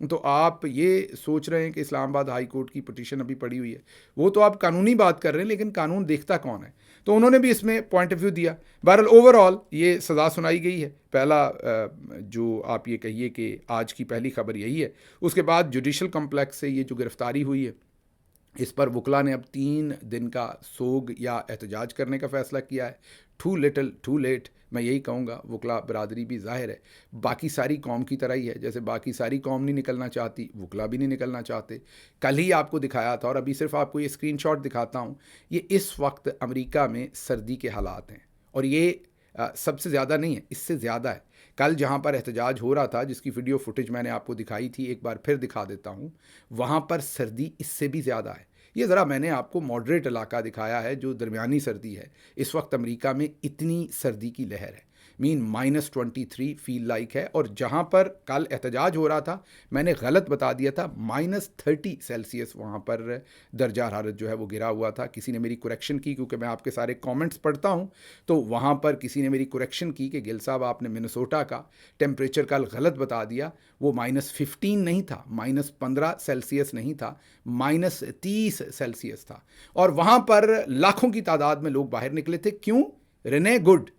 تو آپ یہ سوچ رہے ہیں کہ اسلام آباد ہائی کورٹ کی پٹیشن ابھی پڑی ہوئی ہے، وہ تو آپ قانونی بات کر رہے ہیں، لیکن قانون دیکھتا کون ہے؟ تو انہوں نے بھی اس میں پوائنٹ آف ویو دیا. بہرحال اوور آل یہ سزا سنائی گئی ہے. پہلا جو آپ یہ کہیے کہ آج کی پہلی خبر یہی ہے. اس کے بعد جوڈیشل کمپلیکس سے یہ جو گرفتاری ہوئی ہے، اس پر وکلا نے اب 3 دن کا سوگ یا احتجاج کرنے کا فیصلہ کیا ہے. ٹو لٹل ٹو لیٹ، میں یہی کہوں گا. وکلا برادری بھی ظاہر ہے باقی ساری قوم کی طرح ہی ہے، جیسے باقی ساری قوم نہیں نکلنا چاہتی، وکلا بھی نہیں نکلنا چاہتے. کل ہی آپ کو دکھایا تھا، اور ابھی صرف آپ کو یہ اسکرین شاٹ دکھاتا ہوں. یہ اس وقت امریکہ میں سردی کے حالات ہیں، اور یہ سب سے زیادہ نہیں ہے، اس سے زیادہ ہے. کل جہاں پر احتجاج ہو رہا تھا، جس کی ویڈیو فوٹیج میں نے آپ کو دکھائی تھی، ایک بار پھر دکھا دیتا ہوں، وہاں پر سردی اس سے بھی زیادہ ہے. یہ ذرا میں نے آپ کو ماڈریٹ علاقہ دکھایا ہے جو درمیانی سردی ہے. اس وقت امریکہ میں اتنی سردی کی لہر ہے، -23 فیل لائک ہے. اور جہاں پر کل احتجاج ہو رہا تھا، میں نے غلط بتا دیا تھا، -30 سیلسیس وہاں پر درجہ حرارت جو ہے وہ گرا ہوا تھا. کسی نے میری کریکشن کی، کیونکہ میں آپ کے سارے کامنٹس پڑھتا ہوں، تو وہاں پر کسی نے میری کریکشن کی کہ گل صاحب آپ نے منیسوٹا کا ٹیمپریچر کل غلط بتا دیا. وہ -15 نہیں تھا، -15 سیلسیس نہیں تھا، -30 سیلسیس تھا. اور وہاں پر لاکھوں کی تعداد میں لوگ باہر نکلے تھے. کیوں؟ رنے گڈ،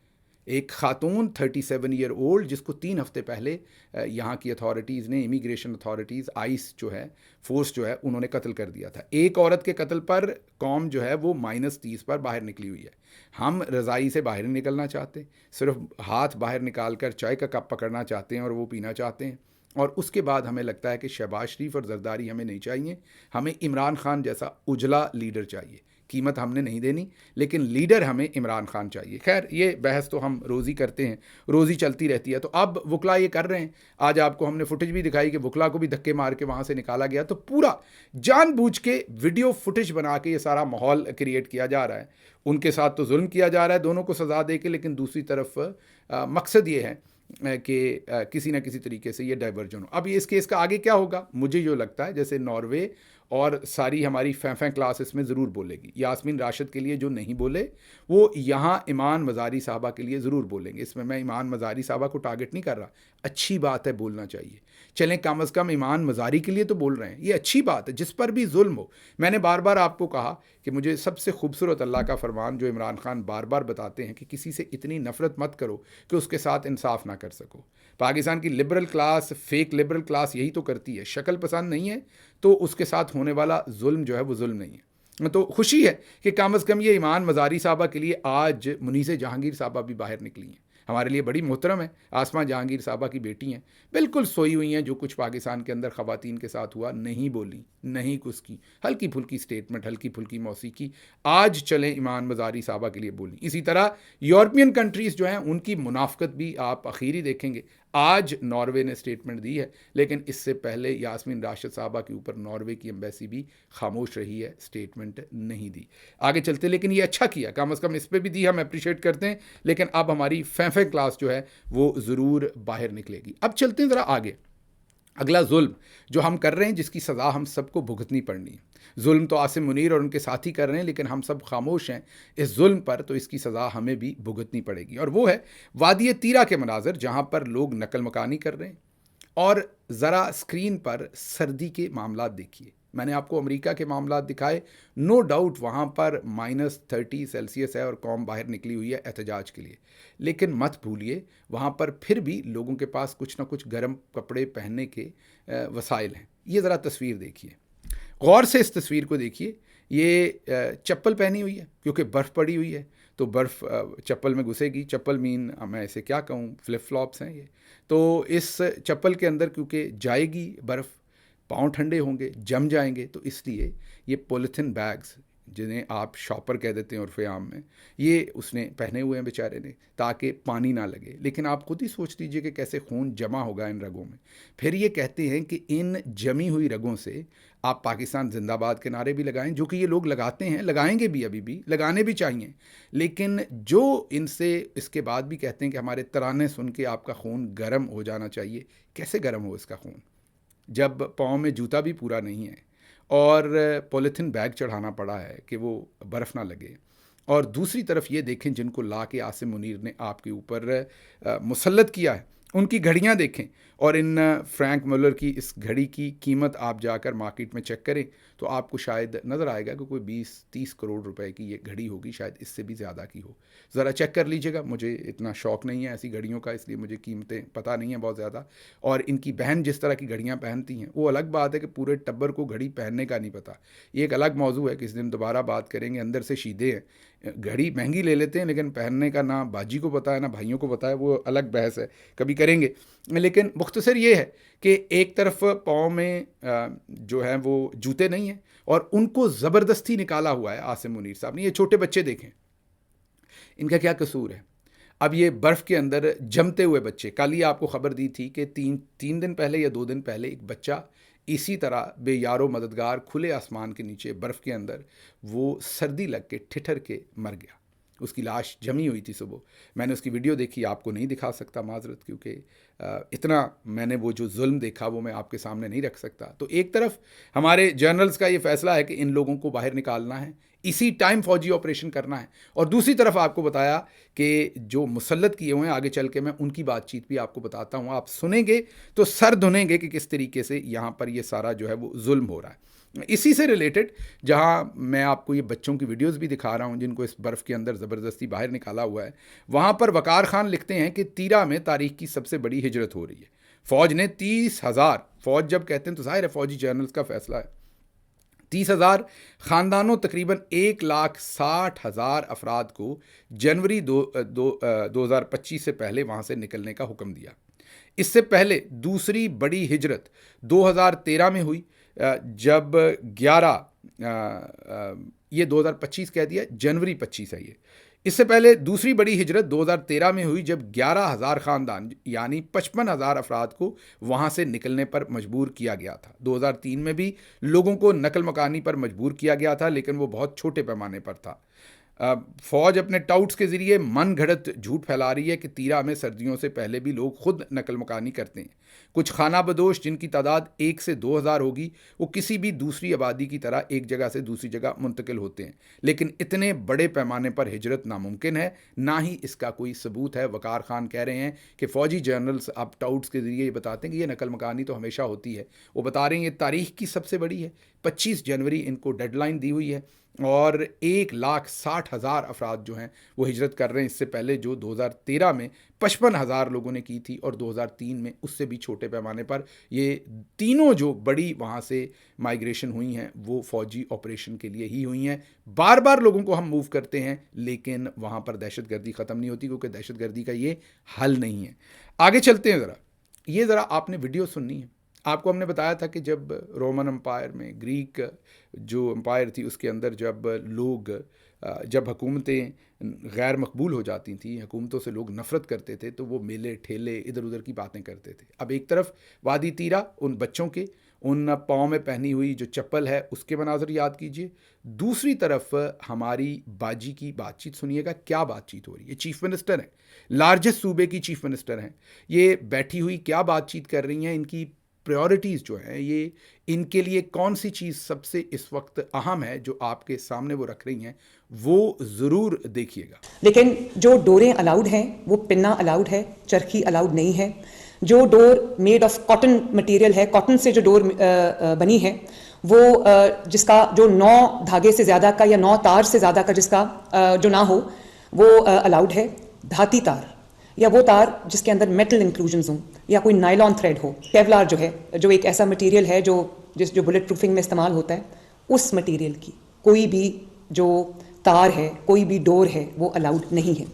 ایک خاتون 37 ایئر اولڈ، جس کو 3 ہفتے پہلے یہاں کی اتھارٹیز نے، امیگریشن اتھارٹیز، آئس جو ہے، فورس جو ہے، انہوں نے قتل کر دیا تھا. ایک عورت کے قتل پر قوم جو ہے وہ -30 پر باہر نکلی ہوئی ہے. ہم رضائی سے باہر نہیں نکلنا چاہتے، صرف ہاتھ باہر نکال کر چائے کا کپ پکڑنا چاہتے ہیں اور وہ پینا چاہتے ہیں. اور اس کے بعد ہمیں لگتا ہے کہ شہباز شریف اور زرداری ہمیں نہیں چاہیے، ہمیں عمران خان جیسا اجلا لیڈر چاہیے. قیمت ہم نے نہیں دینی، لیکن لیڈر ہمیں عمران خان چاہیے. خیر، یہ بحث تو ہم روزی کرتے ہیں، روزی چلتی رہتی ہے. تو اب وکلا یہ کر رہے ہیں. آج آپ کو ہم نے فوٹیج بھی دکھائی کہ وکلا کو بھی دھکے مار کے وہاں سے نکالا گیا. تو پورا جان بوجھ کے ویڈیو فوٹیج بنا کے یہ سارا ماحول کریٹ کیا جا رہا ہے. ان کے ساتھ تو ظلم کیا جا رہا ہے دونوں کو سزا دے کے، لیکن دوسری طرف مقصد یہ ہے کہ کسی نہ کسی طریقے سے یہ ڈائیورجن ہو. اب اس کیس کا آگے کیا ہوگا؟ مجھے جو لگتا ہے جیسے ناروے اور ساری ہماری فیں کلاس اس میں ضرور بولے گی. یاسمین راشد کے لیے جو نہیں بولے، وہ یہاں ایمان مزاری صاحبہ کے لیے ضرور بولیں گے. اس میں ایمان مزاری صاحبہ کو ٹارگٹ نہیں کر رہا، اچھی بات ہے، بولنا چاہیے. چلیں کم از کم ایمان مزاری کے لیے تو بول رہے ہیں، یہ اچھی بات ہے. جس پر بھی ظلم ہو، میں نے بار بار آپ کو کہا کہ مجھے سب سے خوبصورت اللہ کا فرمان جو عمران خان بار بار بتاتے ہیں کہ کسی سے اتنی نفرت مت کرو کہ اس کے ساتھ انصاف نہ کر سکو. پاکستان کی liberal class, fake liberal class یہی تو کرتی ہے. شکل پسند نہیں ہے تو اس کے ساتھ ہونے والا ظلم جو ہے وہ ظلم نہیں ہے. تو خوشی ہے کہ کم از کم یہ ایمان مزاری صاحبہ کے لیے آج منیز جہانگیر صاحبہ بھی باہر نکلی ہیں. ہمارے لیے بڑی محترم ہے. آسماں جہانگیر صاحبہ کی بیٹی ہیں، بالکل سوئی ہوئی ہیں. جو کچھ پاکستان کے اندر خواتین کے ساتھ ہوا، نہیں بولی، نہیں کچھ کی، ہلکی پھلکی سٹیٹمنٹ، ہلکی پھلکی موسیقی. آج چلیں ایمان مزاری صاحبہ کے لیے بولی. اسی طرح یورپین کنٹریز جو ہیں ان کی منافقت بھی آپ اخیری دیکھیں گے. آج ناروے نے سٹیٹمنٹ دی ہے، لیکن اس سے پہلے یاسمین راشد صاحبہ کے اوپر ناروے کی ایمبیسی بھی خاموش رہی ہے، سٹیٹمنٹ نہیں دی. آگے چلتے، لیکن یہ اچھا کیا، کم از کم اس پہ بھی دی، ہم اپریشیٹ کرتے ہیں. لیکن اب ہماری فیں کلاس جو ہے وہ ضرور باہر نکلے گی. اب چلتے ہیں ذرا آگے. اگلا ظلم جو ہم کر رہے ہیں، جس کی سزا ہم سب کو بھگتنی پڑنی ہے. ظلم تو عاصم منیر اور ان کے ساتھی کر رہے ہیں، لیکن ہم سب خاموش ہیں اس ظلم پر، تو اس کی سزا ہمیں بھی بھگتنی پڑے گی. اور وہ ہے وادی تیرا کے مناظر، جہاں پر لوگ نقل مکانی کر رہے ہیں. اور ذرا اسکرین پر سردی کے معاملات دیکھیے. میں نے آپ کو امریکہ کے معاملات دکھائے، نو ڈاؤٹ وہاں پر -30 سیلسیس ہے اور قوم باہر نکلی ہوئی ہے احتجاج کے لیے. لیکن مت بھولیے وہاں پر پھر بھی لوگوں کے پاس کچھ نہ کچھ گرم کپڑے پہننے کے وسائل ہیں. یہ ذرا تصویر دیکھیے، غور سے اس تصویر کو دیکھیے. یہ چپل پہنی ہوئی ہے کیونکہ برف پڑی ہوئی ہے، تو برف چپل میں گھسے گی. چپل میں اسے کیا کہوں، فلپ فلاپس ہیں یہ. تو اس چپل کے اندر کیونکہ جائے گی برف، پاؤں ٹھنڈے ہوں گے، جم جائیں گے، تو اس لیے یہ پولیتھین بیگز، جنہیں آپ شاپر کہہ دیتے ہیں عرف عام میں، یہ اس نے پہنے ہوئے ہیں بیچارے نے، تاکہ پانی نہ لگے. لیکن آپ خود ہی سوچ لیجئے کہ کیسے خون جمع ہوگا ان رگوں میں. پھر یہ کہتے ہیں کہ ان جمی ہوئی رگوں سے آپ پاکستان زندہ باد کے نعرے بھی لگائیں، جو کہ یہ لوگ لگاتے ہیں، لگائیں گے بھی، ابھی بھی لگانے بھی چاہیے. لیکن جو ان سے اس کے بعد بھی کہتے ہیں کہ ہمارے ترانے سن کے آپ کا خون گرم ہو جانا چاہیے. کیسے گرم ہو اس کا خون جب پاؤں میں جوتا بھی پورا نہیں ہے اور پولیتھین بیگ چڑھانا پڑا ہے کہ وہ برف نہ لگے. اور دوسری طرف یہ دیکھیں جن کو لا کے عاصم منیر نے آپ کے اوپر مسلط کیا ہے، ان کی گھڑیاں دیکھیں اور ان فرینک مولر کی اس گھڑی کی قیمت آپ جا کر مارکیٹ میں چیک کریں تو آپ کو شاید نظر آئے گا کہ کوئی 20-30 کروڑ روپے کی یہ گھڑی ہوگی، شاید اس سے بھی زیادہ کی ہو. ذرا چیک کر لیجیے گا. مجھے اتنا شوق نہیں ہے ایسی گھڑیوں کا، اس لیے مجھے قیمتیں پتہ نہیں ہیں بہت زیادہ. اور ان کی بہن جس طرح کی گھڑیاں پہنتی ہیں وہ الگ بات ہے کہ پورے ٹبر کو گھڑی پہننے کا نہیں پتہ. یہ ایک الگ موضوع ہے، کس دن دوبارہ بات کریں گے. اندر سے شیدے ہیں، گھڑی مہنگی لے لیتے ہیں لیکن پہننے کا نہ باجی کو پتہ ہے نہ بھائیوں کو پتہ ہے. وہ الگ بحث ہے، کبھی کریں گے. لیکن مختصر یہ ہے کہ ایک طرف پاؤں میں جو ہے وہ جوتے نہیں ہیں اور ان کو زبردستی نکالا ہوا ہے عاصم منیر صاحب نے. یہ چھوٹے بچے دیکھیں، ان کا کیا قصور ہے؟ اب یہ برف کے اندر جمتے ہوئے بچے، کل ہی آپ کو خبر دی تھی کہ تین دن پہلے یا 2 دن پہلے ایک بچہ اسی طرح بے یار و مددگار کھلے آسمان کے نیچے برف کے اندر وہ سردی لگ کے ٹھٹر کے مر گیا. اس کی لاش جمی ہوئی تھی صبح. میں نے اس کی ویڈیو دیکھی، آپ کو نہیں دکھا سکتا معذرت، کیونکہ اتنا میں نے وہ جو ظلم دیکھا وہ میں آپ کے سامنے نہیں رکھ سکتا. تو ایک طرف ہمارے جنرلز کا یہ فیصلہ ہے کہ ان لوگوں کو باہر نکالنا ہے، اسی ٹائم فوجی آپریشن کرنا ہے. اور دوسری طرف آپ کو بتایا کہ جو مسلط کیے ہوئے ہیں، آگے چل کے میں ان کی بات چیت بھی آپ کو بتاتا ہوں. آپ سنیں گے تو سر دھنیں گے کہ کس طریقے سے یہاں پر یہ سارا جو ہے وہ ظلم ہو رہا ہے. اسی سے ریلیٹڈ جہاں میں آپ کو یہ بچوں کی ویڈیوز بھی دکھا رہا ہوں جن کو اس برف کے اندر زبردستی باہر نکالا ہوا ہے، وہاں پر وقار خان لکھتے ہیں کہ تیرا میں تاریخ کی سب سے بڑی ہجرت ہو رہی ہے. فوج نے 30,000، فوج جب کہتے ہیں تو ظاہر ہے فوجی جرنلز کا فیصلہ ہے، 30,000 خاندانوں تقریباً 1,60,000 افراد کو جنوری 2025 سے پہلے وہاں سے نکلنے کا حکم دیا. اس سے پہلے دوسری بڑی ہجرت 2013 میں ہوئی جب 2025 کہہ دیا، جنوری 25 ہے یہ. اس سے پہلے دوسری بڑی ہجرت 2013 میں ہوئی جب 11,000 خاندان یعنی 55,000 افراد کو وہاں سے نکلنے پر مجبور کیا گیا تھا. 2003 میں بھی لوگوں کو نقل مکانی پر مجبور کیا گیا تھا لیکن وہ بہت چھوٹے پیمانے پر تھا. فوج اپنے ٹاؤٹس کے ذریعے من گھڑت جھوٹ پھیلا رہی ہے کہ تیرا میں سردیوں سے پہلے بھی لوگ خود نقل مکانی کرتے ہیں. کچھ خانہ بدوش جن کی تعداد 1 سے 2,000 ہوگی وہ کسی بھی دوسری آبادی کی طرح ایک جگہ سے دوسری جگہ منتقل ہوتے ہیں، لیکن اتنے بڑے پیمانے پر ہجرت ناممکن ہے، نہ ہی اس کا کوئی ثبوت ہے. وقار خان کہہ رہے ہیں کہ فوجی جرنلز اب ٹاؤٹس کے ذریعے یہ بتاتے ہیں کہ یہ نقل مکانی تو ہمیشہ ہوتی ہے. وہ بتا رہے ہیں یہ تاریخ کی سب سے بڑی ہے. 25 جنوری ان کو ڈیڈ لائن دی ہوئی ہے اور 1,60,000 افراد جو ہیں وہ ہجرت کر رہے ہیں. اس سے پہلے جو 2013 میں 55,000 لوگوں نے کی تھی اور 2003 میں اس سے بھی چھوٹے پیمانے پر. یہ تینوں جو بڑی وہاں سے مائیگریشن ہوئی ہیں وہ فوجی آپریشن کے لیے ہی ہوئی ہیں. بار بار لوگوں کو ہم موو کرتے ہیں لیکن وہاں پر دہشت گردی ختم نہیں ہوتی، کیونکہ دہشت گردی کا یہ حل نہیں ہے. آگے چلتے ہیں. ذرا آپ نے ویڈیو سننی ہے. آپ کو ہم نے بتایا تھا کہ جب رومن امپائر میں، گریک جو امپائر تھی اس کے اندر جب حکومتیں غیر مقبول ہو جاتی تھیں، حکومتوں سے لوگ نفرت کرتے تھے تو وہ میلے ٹھیلے ادھر ادھر کی باتیں کرتے تھے. اب ایک طرف وادی تیرا، ان بچوں کے ان پاؤں میں پہنی ہوئی جو چپل ہے اس کے مناظر یاد کیجئے. دوسری طرف ہماری باجی کی بات چیت سنیے گا. کیا بات چیت ہو رہی ہے؟ چیف منسٹر ہیں، لارجسٹ صوبے کی چیف منسٹر ہیں. یہ بیٹھی ہوئی کیا بات چیت کر رہی ہیں؟ ان کی پریورٹیز جو ہیں، یہ ان کے لیے کون سی چیز سب سے اس وقت اہم ہے جو آپ کے سامنے وہ رکھ رہی ہیں، وہ ضرور دیکھیے گا. لیکن جو ڈوریں الاؤڈ ہیں وہ پنا الاؤڈ ہے، چرخی الاؤڈ نہیں ہے. جو ڈور میڈ آف کاٹن مٹیریل ہے، کاٹن سے جو ڈور بنی ہے وہ جس کا جو 9 دھاگے سے زیادہ کا یا 9 تار سے زیادہ کا جس کا جو نہ ہو وہ الاؤڈ ہے. دھاتی تار یا وہ تار جس کے اندر میٹل انکلوژنز ہوں یا کوئی نائلون تھریڈ ہو. کیولار جو ہے، جو ایک ایسا مٹیریل ہے جو بلٹ پروفنگ میں استعمال ہوتا ہے، اس مٹیریل کی کوئی بھی جو تار ہے، کوئی بھی ڈور ہے وہ الاؤڈ نہیں ہے.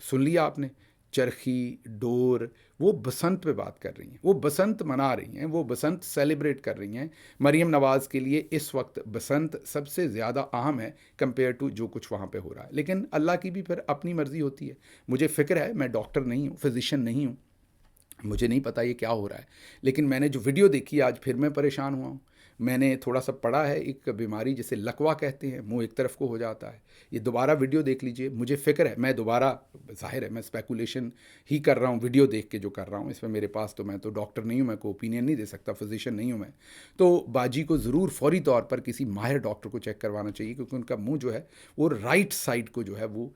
سن لیا آپ نے؟ چرخی، ڈور، وہ بسنت پہ بات کر رہی ہیں، وہ بسنت منا رہی ہیں، وہ بسنت سیلیبریٹ کر رہی ہیں. مریم نواز کے لیے اس وقت بسنت سب سے زیادہ اہم ہے کمپیئر ٹو جو کچھ وہاں پہ ہو رہا ہے. لیکن اللہ کی بھی پھر اپنی مرضی ہوتی ہے. مجھے فکر ہے، میں ڈاکٹر نہیں ہوں، فزیشین نہیں ہوں، مجھے نہیں پتا یہ کیا ہو رہا ہے، لیکن میں نے جو ویڈیو دیکھی آج پھر میں پریشان ہوا ہوں. میں نے تھوڑا سا پڑھا ہے ایک بیماری جسے لکوا کہتے ہیں، منہ ایک طرف کو ہو جاتا ہے. یہ دوبارہ ویڈیو دیکھ لیجئے. مجھے فکر ہے، میں دوبارہ، ظاہر ہے میں اسپیکولیشن ہی کر رہا ہوں ویڈیو دیکھ کے جو کر رہا ہوں. اس میں میرے پاس تو، میں تو ڈاکٹر نہیں ہوں، میں کوئی اوپینین نہیں دے سکتا، فزیشین نہیں ہوں میں. تو باجی کو ضرور فوری طور پر کسی ماہر ڈاکٹر کو چیک کروانا چاہیے، کیونکہ ان کا منہ جو ہے وہ رائٹ سائڈ کو جو ہے وہ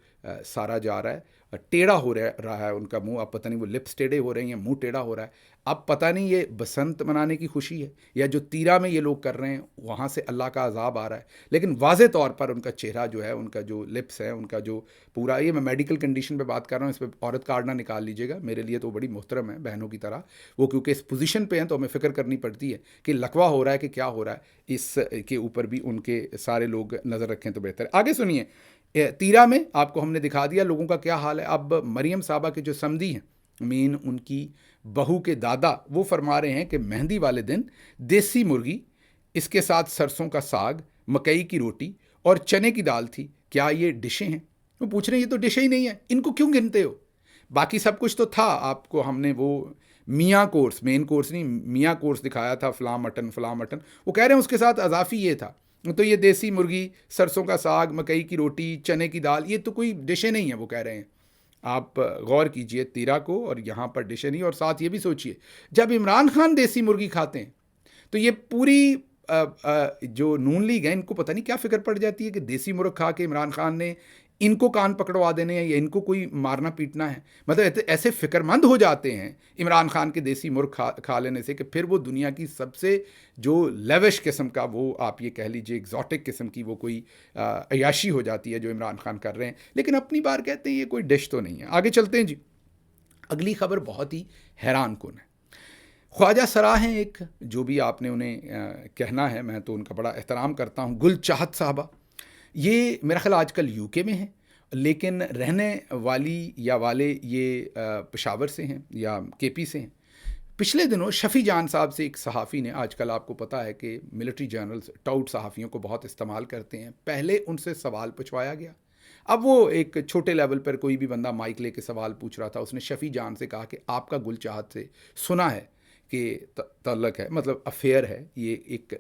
سارا جا رہا ہے, ٹیڑھا ہو رہا ہے ان کا منہ. اب پتہ نہیں وہ لپس ٹیڑھے ہو رہے ہیں یا منہ ٹیڑھا ہو رہا ہے. اب پتہ نہیں یہ بسنت منانے کی خوشی ہے یا جو تیرا میں یہ لوگ کر رہے ہیں وہاں سے اللہ کا عذاب آ رہا ہے. لیکن واضح طور پر ان کا چہرہ جو ہے, ان کا جو لپس ہے, ان کا جو پورا, یہ میں میڈیکل کنڈیشن پہ بات کر رہا ہوں, اس پہ عورت کارڈ نہ نکال لیجیے گا, میرے لیے تو بڑی محترم ہے بہنوں کی طرح وہ, کیونکہ اس پوزیشن پہ ہیں تو ہمیں فکر کرنی پڑتی ہے کہ لکوا ہو رہا ہے کہ کیا ہو رہا ہے. اس کے اوپر بھی ان کے سارے لوگ نظر رکھیں تو بہتر ہے. آگے سنیے, تیرا میں آپ کو ہم نے دکھا دیا لوگوں کا کیا حال ہے. اب مریم صاحبہ کے جو سمدی ہیں, مین ان کی بہو کے دادا, وہ فرما رہے ہیں کہ مہندی والے دن دیسی مرغی, اس کے ساتھ سرسوں کا ساگ, مکئی کی روٹی اور چنے کی دال تھی. کیا یہ ڈشیں ہیں؟ وہ پوچھ رہے ہیں یہ تو ڈشیں ہی نہیں ہیں, ان کو کیوں گنتے ہو؟ باقی سب کچھ تو تھا. آپ کو ہم نے وہ میاں کورس, مین کورس نہیں, میاں کورس دکھایا تھا, فلاں مٹن فلاں مٹن. وہ کہہ رہے ہیں اس کے ساتھ اضافی یہ تھا. تو یہ دیسی مرغی, سرسوں کا ساگ, مکئی کی روٹی, چنے کی دال, یہ تو کوئی ڈشیں نہیں ہیں وہ کہہ رہے ہیں. آپ غور کیجئے تیرا کو, اور یہاں پر ڈشیں نہیں. اور ساتھ یہ بھی سوچئے جب عمران خان دیسی مرغی کھاتے ہیں تو یہ پوری جو نون لیگ ہے ان کو پتہ نہیں کیا فکر پڑ جاتی ہے کہ دیسی مرغ کھا کے عمران خان نے ان کو کان پکڑوا دینے ہیں یا ان کو کوئی مارنا پیٹنا ہے. مطلب ایسے فکر مند ہو جاتے ہیں عمران خان کے دیسی مرغ کھا لینے سے کہ پھر وہ دنیا کی سب سے جو لیوش قسم کا, وہ آپ یہ کہہ لیجئے ایگزاٹک قسم کی وہ کوئی عیاشی ہو جاتی ہے جو عمران خان کر رہے ہیں. لیکن اپنی بار کہتے ہیں یہ کوئی ڈش تو نہیں ہے. آگے چلتے ہیں جی. اگلی خبر بہت ہی حیران کن ہے. خواجہ سرا ہیں ایک, جو بھی آپ نے انہیں کہنا ہے, میں تو ان کا بڑا احترام کرتا ہوں, گل چاہت صاحبہ. یہ میرا خیال آج کل یو کے میں ہیں, لیکن رہنے والی یا والے یہ پشاور سے ہیں یا کے پی سے ہیں. پچھلے دنوں شفیع جان صاحب سے ایک صحافی نے, آج کل آپ کو پتہ ہے کہ ملٹری جرنلز ٹاؤٹ صحافیوں کو بہت استعمال کرتے ہیں, پہلے ان سے سوال پوچھوایا گیا. اب وہ ایک چھوٹے لیول پر کوئی بھی بندہ مائک لے کے سوال پوچھ رہا تھا, اس نے شفیع جان سے کہا کہ آپ کا گل چاہت سے سنا ہے کہ تعلق ہے, مطلب افیئر ہے. یہ ایک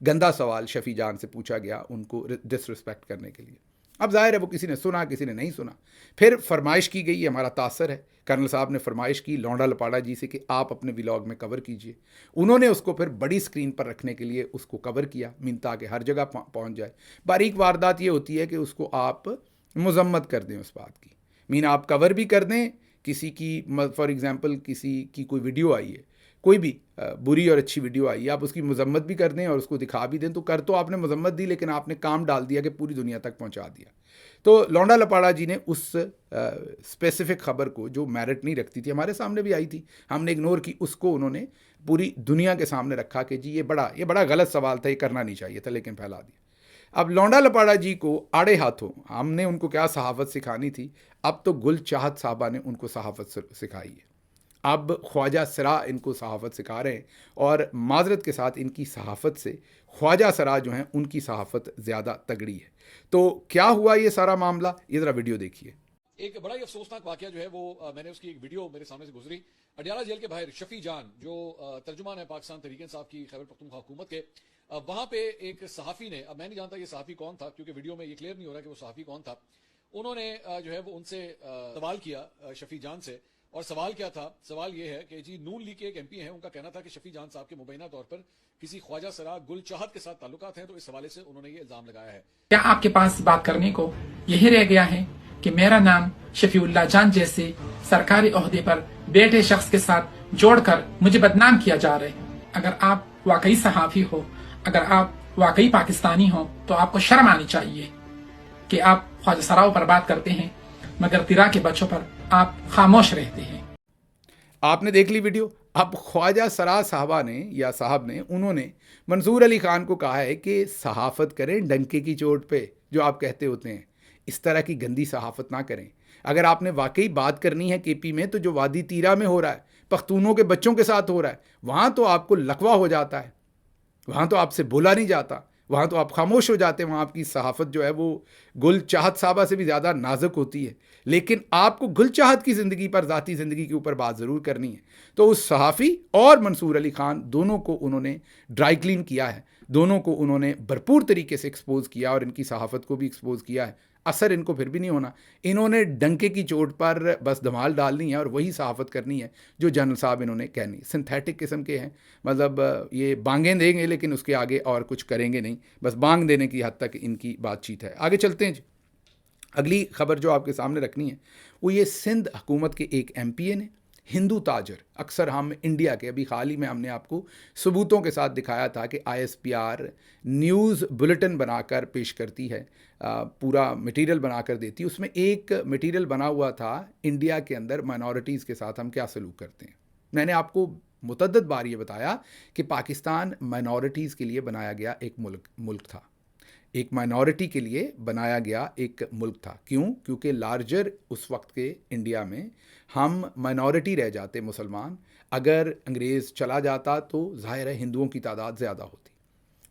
گندا سوال شفیع جان سے پوچھا گیا ان کو ڈس رسپیکٹ کرنے کے لیے. اب ظاہر ہے وہ کسی نے سنا کسی نے نہیں سنا. پھر فرمائش کی گئی, یہ ہمارا تاثر ہے, کرنل صاحب نے فرمائش کی لونڈا لپاڑا جی سے کہ آپ اپنے ولاگ میں کور کیجئے. انہوں نے اس کو پھر بڑی سکرین پر رکھنے کے لیے اس کو کور کیا, تاکہ ہر جگہ پہنچ جائے. باریک واردات یہ ہوتی ہے کہ اس کو آپ مذمت کر دیں اس بات کی, آپ کور بھی کر دیں کسی کی, فار ایگزامپل کسی کی کوئی ویڈیو آئی ہے, کوئی بھی بری اور اچھی ویڈیو آئی ہے, آپ اس کی مذمت بھی کر دیں اور اس کو دکھا بھی دیں, تو کر تو آپ نے مذمت دی لیکن آپ نے کام ڈال دیا کہ پوری دنیا تک پہنچا دیا. تو لونڈا لپاڑا جی نے اس اسپیسیفک خبر کو جو میرٹ نہیں رکھتی تھی, ہمارے سامنے بھی آئی تھی, ہم نے اگنور کی, اس کو انہوں نے پوری دنیا کے سامنے رکھا کہ جی یہ بڑا غلط سوال تھا, یہ کرنا نہیں چاہیے تھا, لیکن پھیلا دیا. اب لونڈا لپاڑا جی کو آڑے ہاتھوں ہم نے ان کو کیا صحافت سکھانی تھی, اب تو گل چاہت صاحبہ نے ان کو صحافت سکھائی ہے. اب خواجہ سرا ان کو صحافت سکھا رہے ہیں, اور معذرت کے ساتھ ان کی صحافت سے خواجہ سرا جو ہیں ان کی صحافت زیادہ تگڑی ہے. تو کیا ہوا یہ سارا معاملہ, یہ ذرا ویڈیو دیکھیے. ایک بڑا ہی افسوسناک واقعہ جو ہے وہ میں نے اس کی ایک ویڈیو میرے سامنے سے گزری. اڈیالہ جیل کے باہر شفیع جان جو ترجمان ہے پاکستان تحریک انصاف کی خیبر پختونخوا حکومت کے, وہاں پہ ایک صحافی نے, اب میں نہیں جانتا یہ صحافی کون تھا کیونکہ ویڈیو میں یہ کلیئر نہیں ہو رہا کہ وہ صحافی کون تھا, انہوں نے جو ہے وہ ان سے سوال کیا شفیع جان سے. اور سوال کیا تھا؟ سوال یہ ہے کہ جی نون لیگ کے ایک ایم پی ہیں, ان کا کہنا تھا کہ شفیع جان صاحب کے مبینہ طور پر کسی خواجہ سرا گل چاہت کے ساتھ تعلقات ہیں, تو اس حوالے سے انہوں نے یہ الزام لگایا ہے. کیا آپ کے پاس بات کرنے کو یہی رہ گیا ہے کہ میرا نام شفیع اللہ جان جیسے سرکاری عہدے پر بیٹھے شخص کے ساتھ جوڑ کر مجھے بدنام کیا جا رہا ہے؟ اگر آپ واقعی صحافی ہو, اگر آپ واقعی پاکستانی ہو, تو آپ کو شرم آنی چاہیے کہ آپ خواجہ سراؤ پر بات کرتے ہیں مگر تیرا کے بچوں پر آپ خاموش رہتے ہیں. آپ نے دیکھ لی ویڈیو. اب خواجہ سرا صاحبہ نے یا صاحب نے, انہوں نے منصور علی خان کو کہا ہے کہ صحافت کریں ڈنکے کی چوٹ پہ, جو آپ کہتے ہوتے ہیں, اس طرح کی گندی صحافت نہ کریں. اگر آپ نے واقعی بات کرنی ہے کے پی میں, تو جو وادی تیرا میں ہو رہا ہے, پختونوں کے بچوں کے ساتھ ہو رہا ہے, وہاں تو آپ کو لکوا ہو جاتا ہے, وہاں تو آپ سے بولا نہیں جاتا, وہاں تو آپ خاموش ہو جاتے ہیں. وہاں آپ کی صحافت جو ہے وہ گل چاہت صاحبہ سے بھی زیادہ نازک ہوتی ہے. لیکن آپ کو گل چاہت کی زندگی پر, ذاتی زندگی کے اوپر بات ضرور کرنی ہے. تو اس صحافی اور منصور علی خان دونوں کو انہوں نے ڈرائی کلین کیا ہے, دونوں کو انہوں نے بھرپور طریقے سے ایکسپوز کیا, اور ان کی صحافت کو بھی ایکسپوز کیا ہے. اثر ان کو پھر بھی نہیں ہونا. انہوں نے ڈنکے کی چوٹ پر بس دھمال ڈالنی ہے اور وہی صحافت کرنی ہے جو جنرل صاحب انہوں نے کہنی. سنتھیٹک قسم کے ہیں, مطلب یہ بانگیں دیں گے لیکن اس کے آگے اور کچھ کریں گے نہیں, بس بانگ دینے کی حد تک ان کی بات چیت ہے. آگے چلتے ہیں جی. اگلی خبر جو آپ کے سامنے رکھنی ہے وہ یہ سندھ حکومت کے ایک ایم پی اے نے ہندو تاجر، اکثر ہم انڈیا کے ابھی حال ہی میں ہم نے آپ کو ثبوتوں کے ساتھ دکھایا تھا کہ ISPR نیوز بلیٹن بنا کر پیش کرتی ہے، پورا مٹیریل بنا کر دیتی ہے. اس میں ایک مٹیریل بنا ہوا تھا انڈیا کے اندر مائنورٹیز کے ساتھ ہم کیا سلوک کرتے ہیں. میں نے آپ کو متعدد بار یہ بتایا کہ پاکستان مائنورٹیز کے لیے بنایا گیا ایک ملک تھا، ایک مائنورٹی کے لیے بنایا گیا ایک ملک تھا. کیوں؟ کیونکہ لارجر اس وقت کے انڈیا میں ہم مائنورٹی رہ جاتے مسلمان. اگر انگریز چلا جاتا تو ظاہر ہے ہندوؤں کی تعداد زیادہ ہوتی.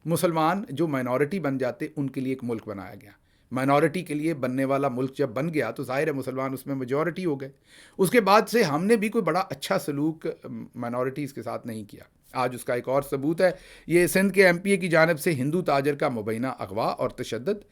مسلمان جو مائنورٹی بن جاتے ان کے لیے ایک ملک بنایا گیا. مائنورٹی کے لیے بننے والا ملک جب بن گیا تو ظاہر ہے مسلمان اس میں میجورٹی ہو گئے. اس کے بعد سے ہم نے بھی کوئی بڑا اچھا سلوک مائنورٹیز کے ساتھ نہیں کیا. آج اس کا ایک اور ثبوت ہے، یہ سندھ کے ایم پی اے کی جانب سے ہندو تاجر کا مبینہ اغوا اور تشدد.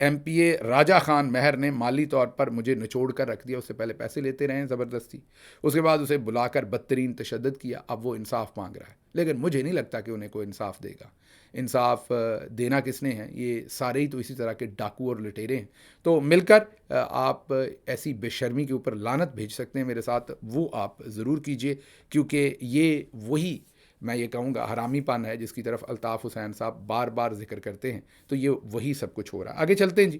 ایم پی اے راجہ خان مہر نے مالی طور پر مجھے نچوڑ کر رکھ دیا، اس سے پہلے پیسے لیتے رہے ہیں زبردستی، اس کے بعد اسے بلا کر بدترین تشدد کیا. اب وہ انصاف مانگ رہا ہے، لیکن مجھے نہیں لگتا کہ انہیں کوئی انصاف دے گا. انصاف دینا کس نے ہے؟ یہ سارے ہی تو اسی طرح کے ڈاکو اور لٹیرے ہیں. تو مل کر آپ ایسی بے شرمی کے اوپر لعنت بھیج سکتے ہیں میرے ساتھ، وہ آپ ضرور کیجئے، کیونکہ یہ وہی میں یہ کہوں گا حرامی پن ہے جس کی طرف الطاف حسین صاحب بار بار ذکر کرتے ہیں. تو یہ وہی سب کچھ ہو رہا ہے. آگے چلتے ہیں جی.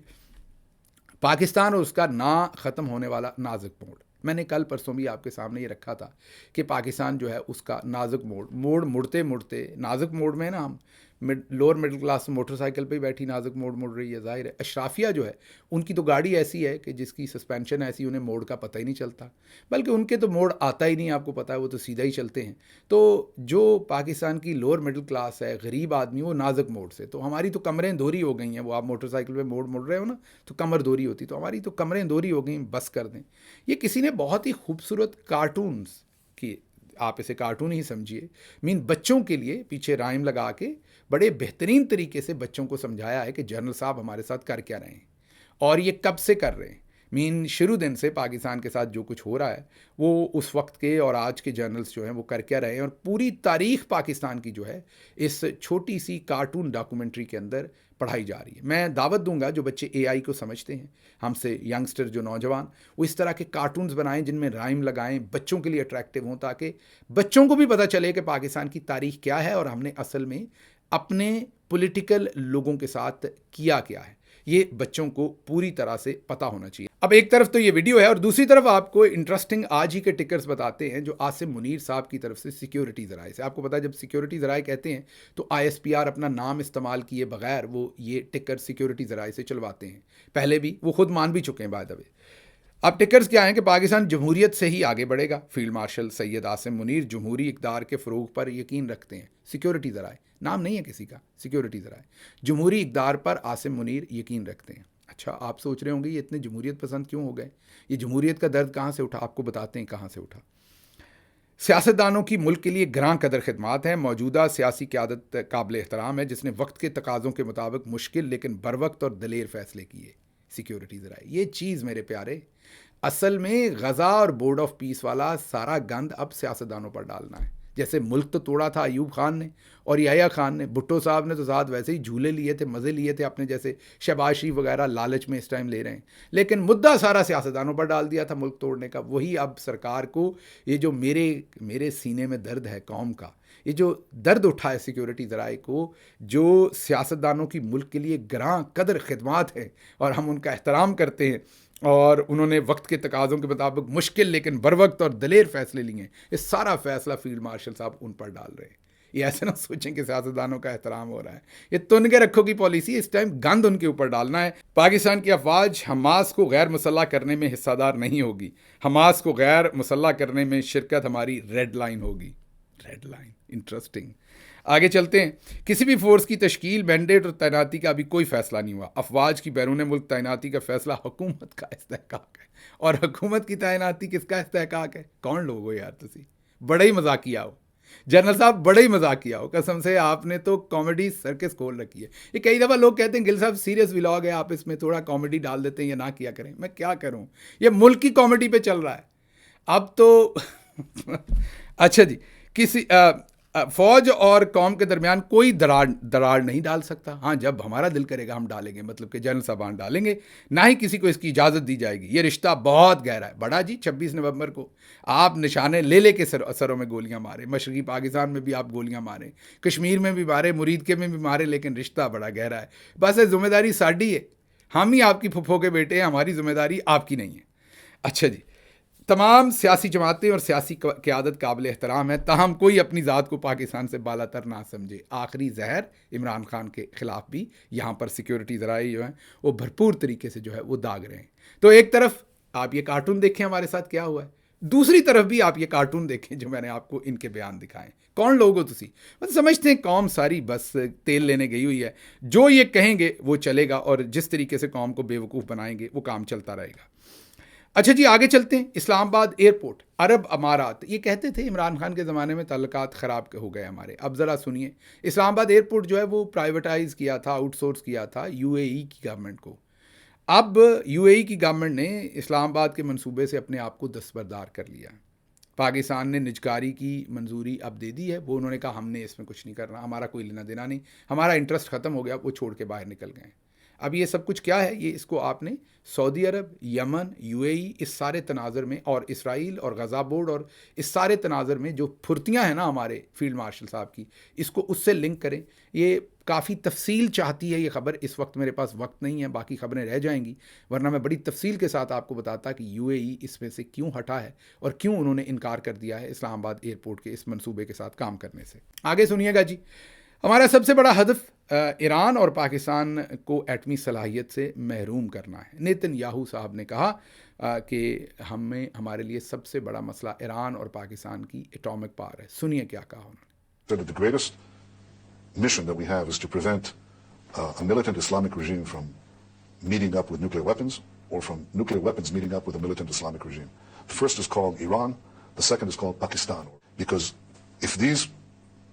پاکستان اور اس کا نہ ختم ہونے والا نازک موڑ. میں نے کل پرسوں بھی آپ کے سامنے یہ رکھا تھا کہ پاکستان جو ہے اس کا نازک مڑتے نازک موڑ میں نا ہم lower middle class motor cycle پہ بیٹھی نازک موڑ مڑ رہی ہے. ظاہر ہے اشرافیہ جو ہے ان کی تو گاڑی ایسی ہے کہ جس کی سسپینشن ایسی انہیں موڑ کا پتہ ہی نہیں چلتا، بلکہ ان کے تو موڑ آتا ہی نہیں، آپ کو پتہ ہے وہ تو سیدھا ہی چلتے ہیں. تو جو پاکستان کی لوور مڈل کلاس ہے، غریب آدمی، وہ نازک موڑ سے، تو ہماری تو کمریں دوری ہو گئی ہیں. وہ آپ موٹر سائیکل پہ موڑ مڑ رہے ہو نا تو کمر دوری ہوتی، تو ہماری تو کمریں دوری ہو گئیں، بس کر دیں. یہ کسی نے بہت ہی خوبصورت کارٹونز کی، آپ اسے کارٹون ہی سمجھیے، بچوں کے لیے پیچھے رائم لگا کے بڑے بہترین طریقے سے بچوں کو سمجھایا ہے کہ جنرل صاحب ہمارے ساتھ کر کیا رہے ہیں اور یہ کب سے کر رہے ہیں. شروع دن سے پاکستان کے ساتھ جو کچھ ہو رہا ہے وہ اس وقت کے اور آج کے جرنلز جو ہیں وہ کر کیا رہے ہیں، اور پوری تاریخ پاکستان کی جو ہے اس چھوٹی سی کارٹون ڈاکومنٹری کے اندر پڑھائی جا رہی ہے. میں دعوت دوں گا جو بچے AI کو سمجھتے ہیں، ہم سے ینگسٹر جو نوجوان، وہ اس طرح کے کارٹونز بنائیں جن میں رائم لگائیں، بچوں کے لیے اٹریکٹیو ہوں، تاکہ بچوں کو بھی پتہ چلے کہ پاکستان کی تاریخ کیا ہے اور ہم نے اصل میں اپنے پولیٹیکل لوگوں کے ساتھ کیا ہے. یہ بچوں کو پوری طرح سے پتہ ہونا چاہیے. اب ایک طرف تو یہ ویڈیو ہے اور دوسری طرف آپ کو انٹرسٹنگ آج ہی کے ٹکرز بتاتے ہیں جو عاصم منیر صاحب کی طرف سے سیکیورٹی ذرائع سے. آپ کو پتہ ہے جب سیکیورٹی ذرائع کہتے ہیں تو ISPR اپنا نام استعمال کیے بغیر وہ یہ ٹکر سیکیورٹی ذرائع سے چلواتے ہیں. پہلے بھی وہ خود مان بھی چکے ہیں بائی دا وے. اب ٹکرز کیا ہیں کہ پاکستان جمہوریت سے ہی آگے بڑھے گا. فیلڈ مارشل سید عاصم منیر جمہوری اقدار کے فروغ پر یقین رکھتے ہیں. سیکیورٹی ذرائع نام نہیں ہے کسی کا، سیکیورٹی ذرائع جمہوری اقدار پر عاصم منیر یقین رکھتے ہیں. اچھا، آپ سوچ رہے ہوں گے یہ اتنے جمہوریت پسند کیوں ہو گئے؟ یہ جمہوریت کا درد کہاں سے اٹھا؟ آپ کو بتاتے ہیں کہاں سے اٹھا. سیاستدانوں کی ملک کے لیے گراں قدر خدمات ہیں. موجودہ سیاسی قیادت قابل احترام ہے جس نے وقت کے تقاضوں کے مطابق مشکل لیکن بروقت اور دلیر فیصلے کیے. سیکیورٹی ذرائع یہ چیز میرے پیارے، اصل میں غزہ اور بورڈ آف پیس والا سارا گند اب سیاستدانوں پر ڈالنا ہے. جیسے ملک تو توڑا تھا ایوب خان نے اور یحییٰ خان نے، بھٹو صاحب نے تو ساتھ ویسے ہی جھولے لیے تھے، مزے لیے تھے اپنے، جیسے شہباز شریف وغیرہ لالچ میں اس ٹائم لے رہے ہیں، لیکن مدعا سارا سیاستدانوں پر ڈال دیا تھا ملک توڑنے کا. وہی اب سرکار کو یہ جو میرے سینے میں درد ہے قوم کا، یہ جو درد اٹھا ہے سیکیورٹی ذرائع کو، جو سیاستدانوں کی ملک کے لیے گراں قدر خدمات ہیں اور ہم ان کا احترام کرتے ہیں اور انہوں نے وقت کے تقاضوں کے مطابق مشکل لیکن بروقت اور دلیر فیصلے لیے ہیں، یہ سارا فیصلہ فیلڈ مارشل صاحب ان پر ڈال رہے ہیں. یہ ایسے نہ سوچیں کہ سیاستدانوں کا احترام ہو رہا ہے. یہ تن کے رکھو کی پالیسی، اس ٹائم گند ان کے اوپر ڈالنا ہے. پاکستان کی افواج حماس کو غیر مسلح کرنے میں حصہ دار نہیں ہوگی. حماس کو غیر مسلح کرنے میں شرکت ہماری ریڈ لائن ہوگی. Red line, interesting. آگے چلتے ہیں. کسی بھی فورس کی تشکیل، مینڈیٹ اور تعیناتی کا ابھی کوئی فیصلہ نہیں ہوا. افواج کی بیرون ملک تعیناتی کا فیصلہ حکومت کا استحقاق ہے. اور حکومت کی تعیناتی کس کا استحقاق ہے؟ کون لوگ ہو یار تسی؟ بڑے ہی مذاقیہ ہو جنرل صاحب، بڑے ہی مذاقیہ ہو قسم سے. آپ نے تو کامیڈی سرکس کھول رکھی ہے. یہ کئی دفعہ لوگ کہتے ہیں گل صاحب سیریس ولاگ ہے، آپ اس میں تھوڑا کامیڈی ڈال دیتے ہیں یا نہ کیا کریں. میں کیا کروں، یہ ملک کی کامیڈی پہ چل رہا ہے اب تو. اچھا جی، فوج اور قوم کے درمیان کوئی دراڑ نہیں ڈال سکتا. ہاں جب ہمارا دل کرے گا ہم ڈالیں گے, مطلب کہ جنرل صاحبان ڈالیں گے, نہ ہی کسی کو اس کی اجازت دی جائے گی. یہ رشتہ بہت گہرا ہے. بڑا جی 26 نومبر کو آپ نشانے لے کے سروں میں گولیاں مارے, مشرقی پاکستان میں بھی آپ گولیاں مارے, کشمیر میں بھی مارے, مرید کے میں بھی مارے, لیکن رشتہ بڑا گہرا ہے. بس ذمہ داری ساڈی ہے, ہم ہی آپ کی پھپھو کے بیٹے ہیں, ہماری ذمہ داری آپ کی نہیں ہے. اچھا جی, تمام سیاسی جماعتیں اور سیاسی قیادت قابل احترام ہے, تاہم کوئی اپنی ذات کو پاکستان سے بالا تر نہ سمجھے. آخری زہر عمران خان کے خلاف بھی یہاں پر سیکیورٹی ذرائع جو ہیں وہ بھرپور طریقے سے جو ہے وہ داغ رہے ہیں. تو ایک طرف آپ یہ کارٹون دیکھیں ہمارے ساتھ کیا ہوا ہے, دوسری طرف بھی آپ یہ کارٹون دیکھیں جو میں نے آپ کو ان کے بیان دکھائیں. کون لوگ ہو تسی, سمجھتے ہیں قوم ساری بس تیل لینے گئی ہوئی ہے, جو یہ کہیں گے وہ چلے گا, اور جس طریقے سے قوم کو بے وقوف بنائیں گے وہ کام چلتا رہے گا. اچھا جی آگے چلتے ہیں. اسلام آباد ایئرپورٹ, عرب امارات, یہ کہتے تھے عمران خان کے زمانے میں تعلقات خراب ہو گئے ہمارے. اب ذرا سنیے, اسلام آباد ایئرپورٹ جو ہے وہ پرائیویٹائز کیا تھا, آؤٹ سورس کیا تھا یو اے ای کی گورنمنٹ کو. اب یو اے ای کی گورنمنٹ نے اسلام آباد کے منصوبے سے اپنے آپ کو دستبردار کر لیا. پاکستان نے نجکاری کی منظوری اب دے دی ہے, وہ انہوں نے کہا ہم نے اس میں کچھ نہیں کرنا, ہمارا کوئی لینا دینا نہیں, ہمارا انٹرسٹ ختم ہو گیا, وہ چھوڑ کے باہر نکل گئے. اب یہ سب کچھ کیا ہے, یہ اس کو آپ نے سعودی عرب, یمن, یو اے ای, اس سارے تناظر میں, اور اسرائیل اور غزہ بورڈ, اور اس سارے تناظر میں جو پھرتیاں ہیں نا ہمارے فیلڈ مارشل صاحب کی, اس کو اس سے لنک کریں. یہ کافی تفصیل چاہتی ہے یہ خبر, اس وقت میرے پاس وقت نہیں ہے, باقی خبریں رہ جائیں گی, ورنہ میں بڑی تفصیل کے ساتھ آپ کو بتاتا کہ یو اے ای اس میں سے کیوں ہٹا ہے اور کیوں انہوں نے انکار کر دیا ہے اسلام آباد ایئرپورٹ کے اس منصوبے کے ساتھ کام کرنے سے. آگے سنیے گا جی. ہمارا سب سے بڑا ہدف ایران اور پاکستان کو ایٹمی صلاحیت سے محروم کرنا ہے. نیتن یاہو صاحب نے کہا کہ ہمارے لیے سب سے بڑا مسئلہ ایران اور پاکستان کی ایٹامک پاور ہے. سنیے کیا کہا انہوں نے. The greatest mission that we have is to prevent a militant Islamic regime from meeting up with nuclear weapons, or from nuclear weapons meeting up with a militant Islamic regime. The first is called Iran, the second is called Pakistan. Because if these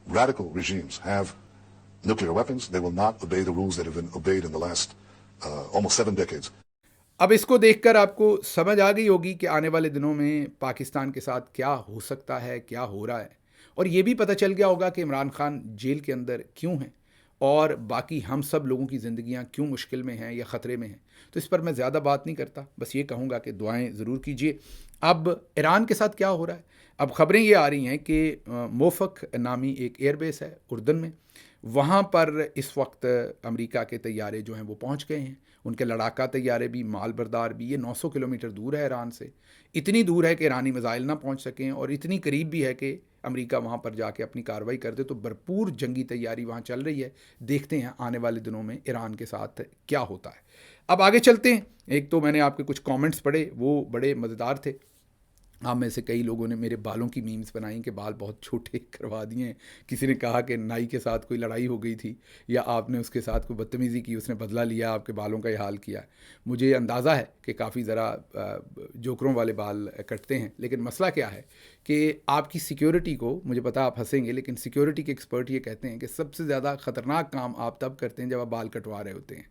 radical regimes have nuclear weapons, they will not obey the rules that have been obeyed in the last almost 7 decades. اب اس کو دیکھ کر آپ کو سمجھ آ گئی ہوگی کہ آنے والے دنوں میں پاکستان کے ساتھ کیا ہو سکتا ہے, کیا ہو رہا ہے, اور یہ بھی پتہ چل گیا ہوگا کہ عمران خان جیل کے اندر کیوں ہیں, اور باقی ہم سب لوگوں کی زندگیاں کیوں مشکل میں ہیں یا خطرے میں ہیں. تو اس پر میں زیادہ بات نہیں کرتا, بس یہ کہوں گا کہ دعائیں ضرور کیجیے. اب ایران کے ساتھ کیا ہو رہا ہے, اب خبریں یہ آ رہی ہیں کہ موفق نامی ایک ایئر بیس ہے اردن میں, وہاں پر اس وقت امریکہ کے طیارے جو ہیں وہ پہنچ گئے ہیں, ان کے لڑاکا طیارے بھی, مال بردار بھی. یہ 900 کلومیٹر دور ہے ایران سے, اتنی دور ہے کہ ایرانی میزائل نہ پہنچ سکیں, اور اتنی قریب بھی ہے کہ امریکہ وہاں پر جا کے اپنی کارروائی کر دے. تو بھرپور جنگی تیاری وہاں چل رہی ہے. دیکھتے ہیں آنے والے دنوں میں ایران کے ساتھ کیا ہوتا ہے. اب آگے چلتے ہیں. ایک تو میں نے آپ کے کچھ کامنٹس پڑھے, وہ بڑے مزیدار تھے. آپ میں سے کئی لوگوں نے میرے بالوں کی میمز بنائیں کہ بال بہت چھوٹے کروا دیے ہیں. کسی نے کہا کہ نائی کے ساتھ کوئی لڑائی ہو گئی تھی, یا آپ نے اس کے ساتھ کوئی بدتمیزی کی, اس نے بدلہ لیا, آپ کے بالوں کا یہ حال کیا. مجھے اندازہ ہے کہ کافی ذرا جوکروں والے بال کٹتے ہیں, لیکن مسئلہ کیا ہے کہ آپ کی سیکیورٹی کو, مجھے پتا آپ ہنسیں گے, لیکن سیکیورٹی کے ایکسپرٹ یہ کہتے ہیں کہ سب سے زیادہ خطرناک کام آپ تب کرتے ہیں جب آپ بال کٹوا رہے ہوتے ہیں.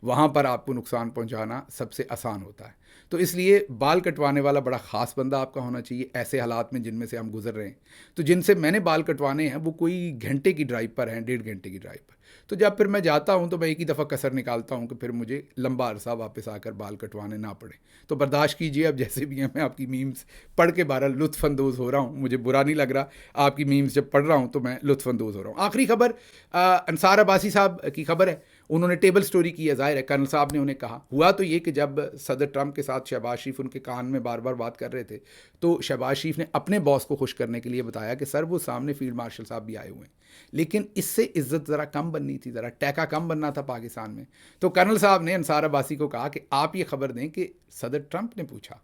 وہاں پر آپ کو نقصان پہنچانا سب سے آسان ہوتا ہے. تو اس لیے بال کٹوانے والا بڑا خاص بندہ آپ کا ہونا چاہیے ایسے حالات میں جن میں سے ہم گزر رہے ہیں. تو جن سے میں نے بال کٹوانے ہیں وہ کوئی گھنٹے کی ڈرائیو پر ہیں, 1.5 گھنٹے کی ڈرائیو پر. تو جب پھر میں جاتا ہوں تو میں ایک ہی دفعہ کسر نکالتا ہوں کہ پھر مجھے لمبا عرصہ واپس آ کر بال کٹوانے نہ پڑے. تو برداشت کیجیے. اب جیسے بھی ہیں, میں آپ کی میمز پڑھ کے بہرحال لطف اندوز ہو رہا ہوں, مجھے برا نہیں لگ رہا. آپ کی میمز جب پڑھ رہا ہوں تو میں لطف اندوز ہو رہا ہوں. آخری خبر انصار عباسی صاحب کی خبر ہے. انہوں نے ٹیبل سٹوری کی ہے. ظاہر ہے کرنل صاحب نے انہیں کہا. ہوا تو یہ کہ جب صدر ٹرمپ کے ساتھ شہباز شریف ان کے کان میں بار بار بات کر رہے تھے, تو شہباز شریف نے اپنے باس کو خوش کرنے کے لیے بتایا کہ سر وہ سامنے فیلڈ مارشل صاحب بھی آئے ہوئے ہیں, لیکن اس سے عزت ذرا کم بننی تھی, ذرا ٹیکا کم بننا تھا پاکستان میں. تو کرنل صاحب نے انصار عباسی کو کہا کہ آپ یہ خبر دیں کہ صدر ٹرمپ نے پوچھا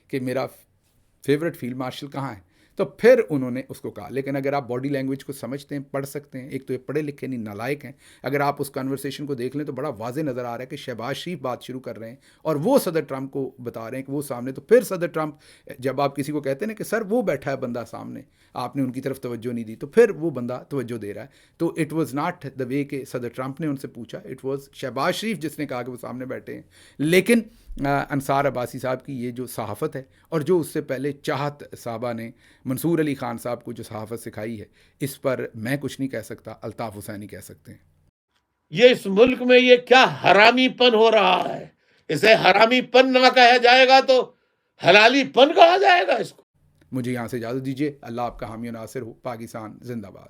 کہ میرا فیورٹ فیلڈ مارشل کہاں ہے. تو پھر انہوں نے اس کو کہا. لیکن اگر آپ باڈی لینگویج کو سمجھتے ہیں, پڑھ سکتے ہیں, ایک تو یہ پڑھے لکھے نہیں نالائق ہیں, اگر آپ اس کنورسیشن کو دیکھ لیں تو بڑا واضح نظر آ رہا ہے کہ شہباز شریف بات شروع کر رہے ہیں اور وہ صدر ٹرمپ کو بتا رہے ہیں کہ وہ سامنے. تو پھر صدر ٹرمپ, جب آپ کسی کو کہتے ہیں نا کہ سر وہ بیٹھا ہے بندہ سامنے, آپ نے ان کی طرف توجہ نہیں دی, تو پھر وہ بندہ توجہ دے رہا ہے. تو اٹ واز ناٹ دا وے کہ صدر ٹرمپ نے ان سے پوچھا, اٹ واز شہباز شریف جس نے کہا کہ وہ سامنے بیٹھے ہیں. لیکن انصار عباسی صاحب کی یہ جو صحافت ہے، اور جو اس سے پہلے چاہت صاحبہ نے منصور علی خان صاحب کو جو صحافت سکھائی ہے، اس پر میں کچھ نہیں کہہ سکتا، الطاف حسینی کہہ سکتے ہیں۔ یہ اس ملک میں یہ کیا حرامی پن ہو رہا ہے؟ اسے حرامی پن نہ کہا جائے گا تو حلالی پن کہا جائے گا اس کو۔ مجھے یہاں سے اجازت دیجیے، اللہ آپ کا حامی و ناصر ہو۔ پاکستان زندہ باد۔